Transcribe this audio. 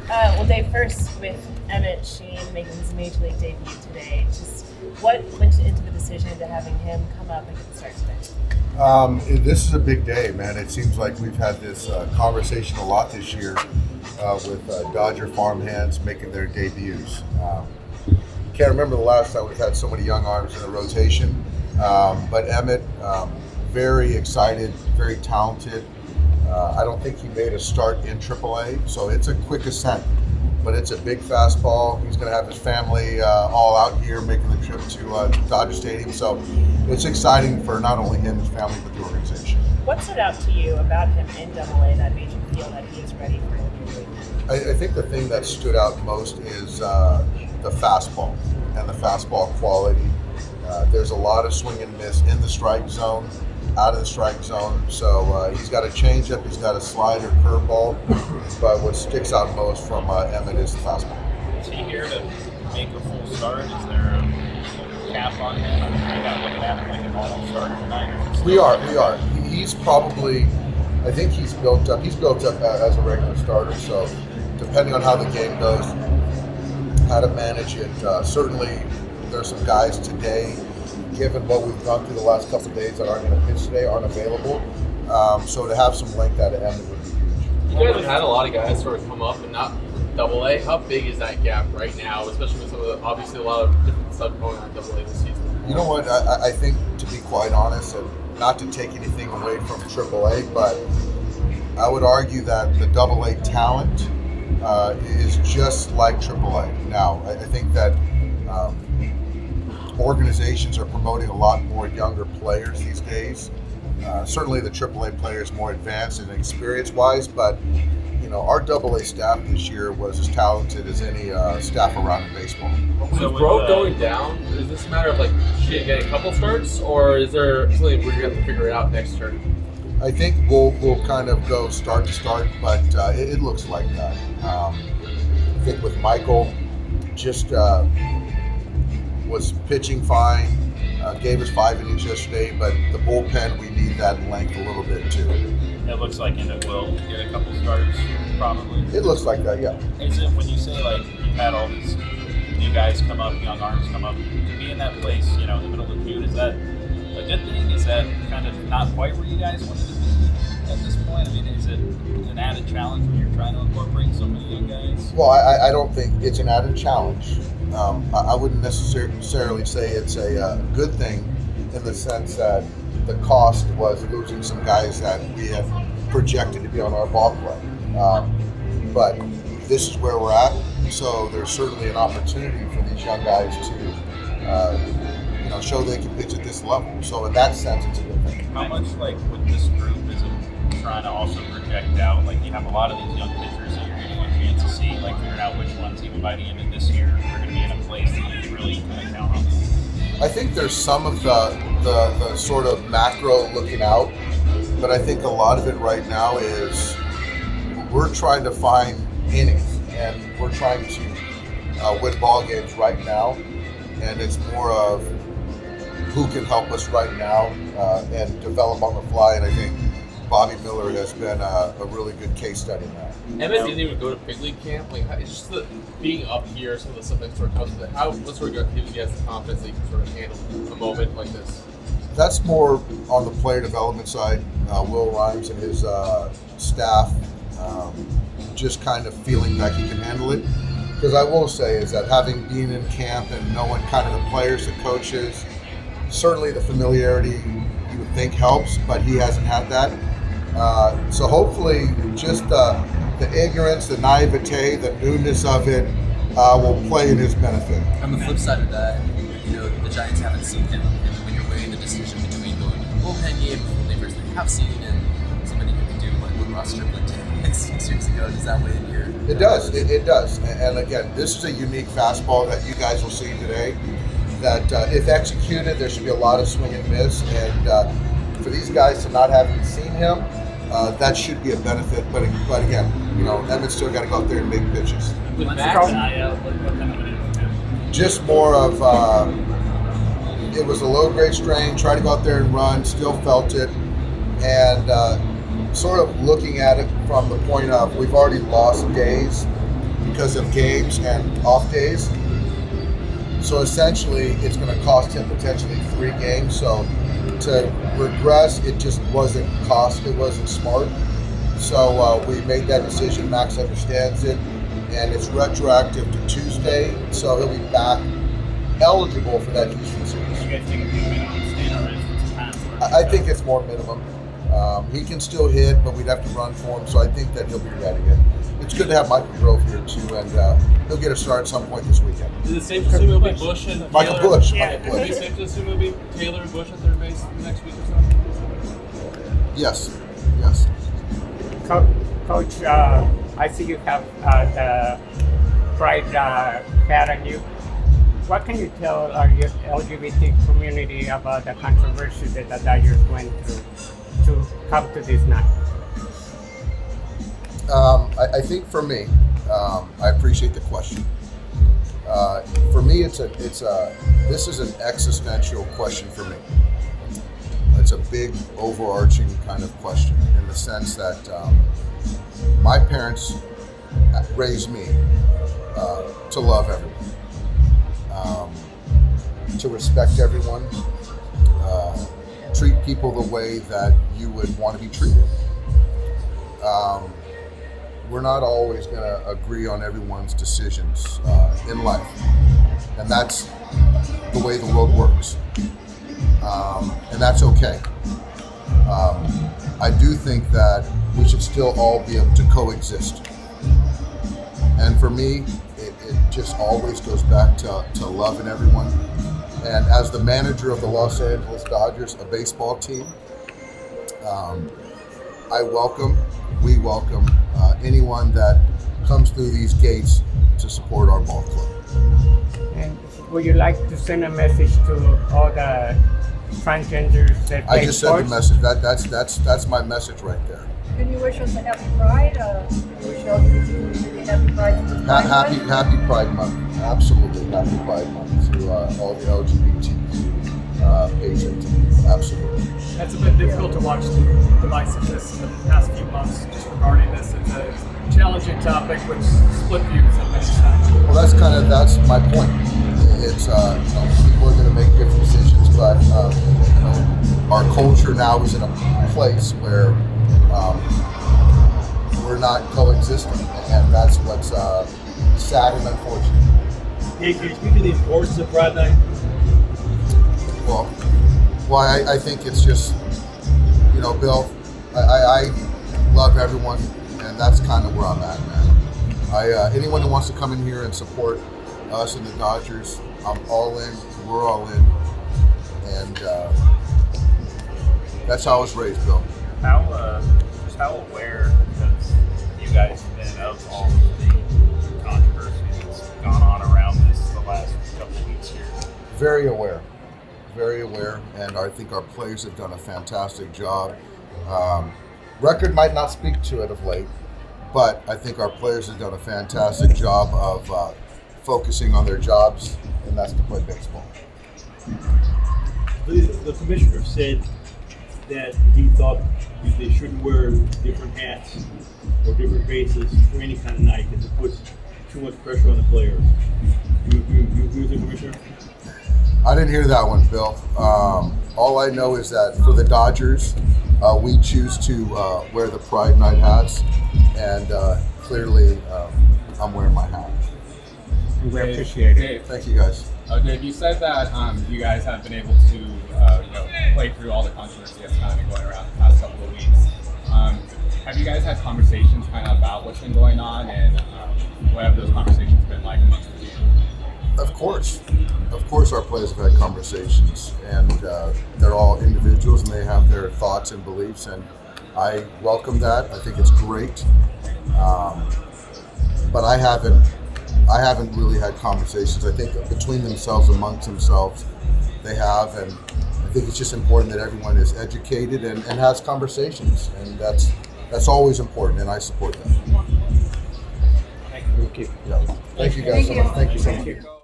Well, Dave, first with Emmet Sheehan making his major league debut today, just what went into the decision to having him come up and get the start today? This is a big day, man. It seems like we've had this conversation a lot this year with Dodger farmhands making their debuts. Can't remember the last time we've had so many young arms in the rotation, but Emmet, very excited, very talented. I don't think he made a start in AAA, so it's a quick ascent, but it's a big fastball. He's going to have his family all out here making the trip to Dodger Stadium, so it's exciting for not only him, his family, but the organization. What stood out to you about him in AA that made you feel that he is ready for the major league? I think the thing that stood out most is the fastball and the fastball quality. There's a lot of swing and miss in the strike zone, out of the strike zone. So he's got a changeup, he's got a slider, curveball. But what sticks out most from Emmet is the fastball. Is he here to make a full start? Is there a cap on him? I mean, you're not looking at him like a normal starter tonight. We are. He's probably, I think he's built up as a regular starter. So depending on how the game goes, how to manage it. Certainly, there's some guys today, given what we've gone through the last couple of days, that aren't going to pitch today, aren't available. So to have some length out of Emmet would be huge. You guys have had a lot of guys sort of come up and not AA. How big is that gap right now, especially with some of the, obviously a lot of different stuff going on in AA this season? You know what? I think, to be quite honest, and not to take anything away from AAA, but I would argue that the AA talent is just like AAA. Now, I think that organizations are promoting a lot more younger players these days. Certainly the AAA players more advanced and experience-wise, but our AA staff this year was as talented as any staff around in baseball. So with Grove going down, is this a matter of like getting a couple starts, or is there something we're going to have to figure it out next turn? I think we'll kind of go start to start, but it looks like that. I think with Michael, just was pitching fine, gave us 5 innings yesterday, but the bullpen, we need that length a little bit too. It looks like Emmet will get a couple starts, probably. It looks like that, yeah. Is it, when you say like you've had all these new guys come up, young arms come up, to be in that place, in the middle of June, is that a good thing? Is that kind of not quite where you guys wanted to be at this point? I mean, is it an added challenge when you're trying to incorporate so many young guys? Well, I don't think it's an added challenge. I wouldn't necessarily say it's a good thing in the sense that the cost was losing some guys that we had projected to be on our ball club. But this is where we're at, so there's certainly an opportunity for these young guys to show they can pitch at this level. So in that sense, it's a good thing. How much, like, with this group, is it trying to also project out? Like, you have a lot of these young pitchers that you're getting a chance to see, like, figuring out which ones, even by the end of this year, are going to be in a place that you can really kind of count on. I think there's some of the sort of macro looking out, but I think a lot of it right now is we're trying to find innings, and we're trying to win ball games right now, and it's more of who can help us right now and develop on the fly, and I think Bobby Miller has been a really good case study in that. Emmet didn't even go to big league camp. Like, it's just being up here, some of the stuff that sort of comes with it. What sort of gives you guys the confidence that you can sort of handle a moment like this? That's more on the player development side. Will Rhymes and his staff just kind of feeling like he can handle it. Because I will say is that having been in camp and knowing kind of the players, the coaches, certainly the familiarity you would think helps, but he hasn't had that. So hopefully just the ignorance, the naivete, the newness of it will play in his benefit. On the flip side of that, the Giants haven't seen him, and when you're weighing the decision between going to the bullpen game when they first have seen and somebody who can do like what Ross Strickland did 6 years ago, does that weigh in your... It does. It does. And again, this is a unique fastball that you guys will see today that if executed, there should be a lot of swing and miss. And for these guys to not having seen him, that should be a benefit. But again, Emmet's still got to go out there and make pitches. With Max, Just more of it was a low-grade strain, tried to go out there and run, still felt it, and sort of looking at it from the point of we've already lost days because of games and off days. So essentially, it's going to cost him potentially 3 games. So to regress, it just wasn't smart. So we made that decision. Max understands it, and it's retroactive to Tuesday. So he'll be back eligible for that Houston series. You guys think it'd be a minimum stay, or is it kind of? I think it's more minimum. He can still hit, but we'd have to run for him. So I think that he'll be ready. It's good to have Michael Grove here too, and he'll get a start at some point this weekend. Is it safe to assume it'll be Busch and Michael Taylor? Busch. Yeah. Michael Is Busch. it safe to assume it'll be Taylor and Busch at third base next week or so? Yes. Coach, I see you have the Pride hat on you. What can you tell our LGBT community about the controversy that the Dodgers went through to come to this night? I think for me, I appreciate the question. For me, this is an existential question for me. It's a big, overarching kind of question in the sense that my parents raised me to love everyone, to respect everyone, treat people the way that you would want to be treated. We're not always going to agree on everyone's decisions in life, and that's the way the world works, and that's okay. I do think that we should still all be able to coexist, and for me, it just always goes back to loving everyone. And as the manager of the Los Angeles Dodgers, a baseball team, we welcome anyone that comes through these gates to support our ball club. And would you like to send a message to all the transgenders that play I just said sports? the message. That's my message right there. Can you wish us a happy Pride? Can you wish all the community a happy Pride? Happy Pride Month. Absolutely, happy Pride Month to all the LGBT patrons. Absolutely. It's a bit difficult to watch the divisiveness in the past few months just regarding this. It's a challenging topic with split views on many sides. Well, that's my point. It's people are going to make different decisions, but our culture now is in a place where we're not coexisting, and that's what's sad and unfortunate. Hey, can you speak to the importance of Pride Night? Well, I think it's just, Bill, I love everyone, and that's kind of where I'm at, man. Anyone who wants to come in here and support us and the Dodgers, I'm all in, we're all in, and that's how I was raised, Bill. How aware has you guys been of all of the controversy that's gone on around this the last couple of weeks here? Very aware, and I think our players have done a fantastic job. Record might not speak to it of late, but I think our players have done a fantastic job of focusing on their jobs, and that's to play baseball. The commissioner said that he thought they shouldn't wear different hats or different bases for any kind of night because it puts too much pressure on the players. You agree with the commissioner? I didn't hear that one, Bill. All I know is that for the Dodgers, we choose to wear the Pride Night hats, and clearly I'm wearing my hat. We appreciate it. Thank you, guys. Dave, you said that you guys have been able to play through all the controversy that's kind of been going around the past couple of weeks. Have you guys had conversations kind of about what's been going on, and what have those conversations been like amongst the team? Of course our players have had conversations, and they're all individuals and they have their thoughts and beliefs, and I welcome that. I think it's great, but I haven't really had conversations. I think between themselves, amongst themselves, they have, and I think it's just important that everyone is educated and has conversations, and that's always important, and I support that. Thank you. Yeah. Thank you guys so much. Thank you so much.